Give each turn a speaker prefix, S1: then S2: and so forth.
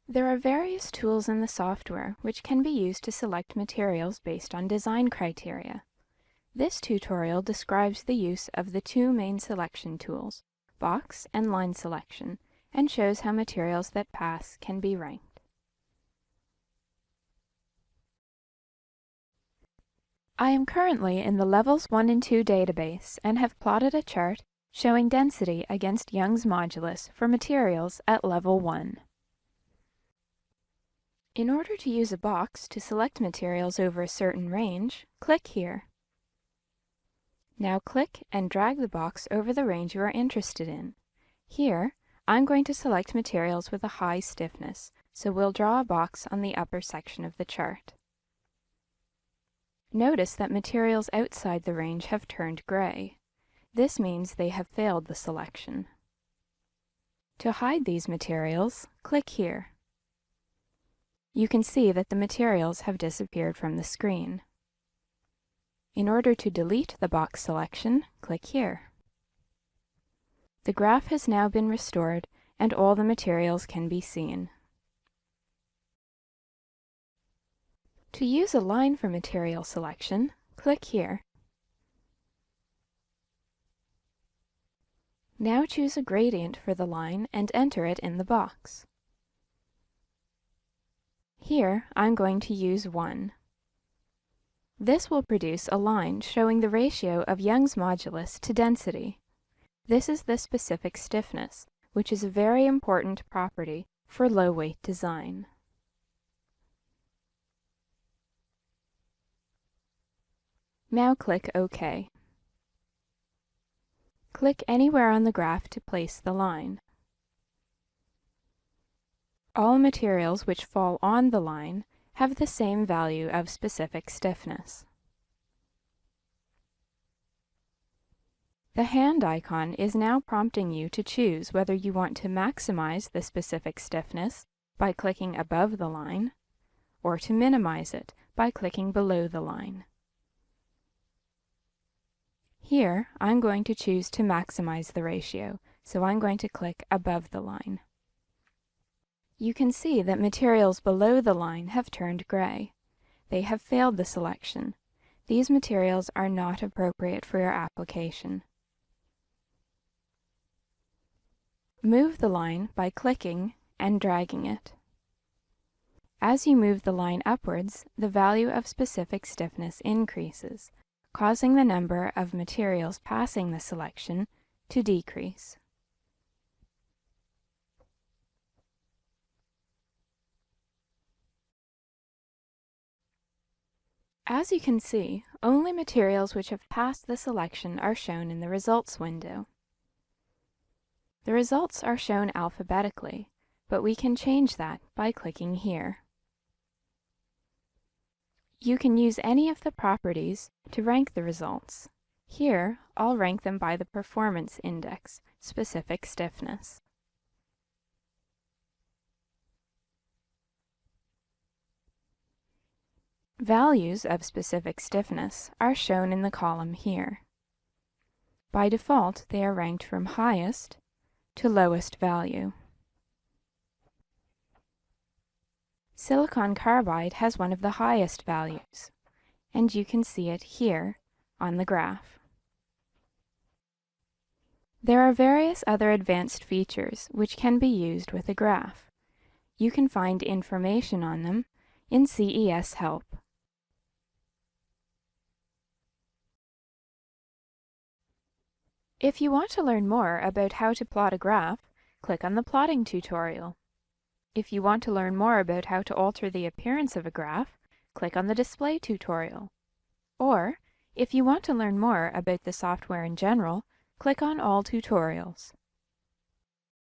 S1: There are various tools in the software which can be used to select materials based on design criteria. This tutorial describes the use of the two main selection tools, box and line selection, and shows how materials that pass can be ranked. I am currently in the Levels 1 and 2 database and have plotted a chart showing density against Young's modulus for materials at Level 1. In order to use a box to select materials over a certain range, click here. Now click and drag the box over the range you are interested in. Here, I'm going to select materials with a high stiffness, so we'll draw a box on the upper section of the chart. Notice that materials outside the range have turned gray. This means they have failed the selection. To hide these materials, click here. You can see that the materials have disappeared from the screen. In order to delete the box selection, click here. The graph has now been restored and all the materials can be seen. To use a line for material selection, click here. Now choose a gradient for the line and enter it in the box. Here, I'm going to use 1. This will produce a line showing the ratio of Young's modulus to density. This is the specific stiffness, which is a very important property for low-weight design. Now click OK. Click anywhere on the graph to place the line. All materials which fall on the line have the same value of specific stiffness. The hand icon is now prompting you to choose whether you want to maximize the specific stiffness by clicking above the line, or to minimize it by clicking below the line. Here, I'm going to choose to maximize the ratio, so I'm going to click above the line. You can see that materials below the line have turned gray. They have failed the selection. These materials are not appropriate for your application. Move the line by clicking and dragging it. As you move the line upwards, the value of specific stiffness increases, causing the number of materials passing the selection to decrease. As you can see, only materials which have passed the selection are shown in the results window. The results are shown alphabetically, but we can change that by clicking here. You can use any of the properties to rank the results. Here, I'll rank them by the performance index, specific stiffness. Values of specific stiffness are shown in the column here. By default, they are ranked from highest to lowest value. Silicon carbide has one of the highest values, and you can see it here on the graph. There are various other advanced features which can be used with a graph. You can find information on them in CES Help. If you want to learn more about how to plot a graph, click on the plotting tutorial. If you want to learn more about how to alter the appearance of a graph, click on the display tutorial. Or, if you want to learn more about the software in general, click on all tutorials.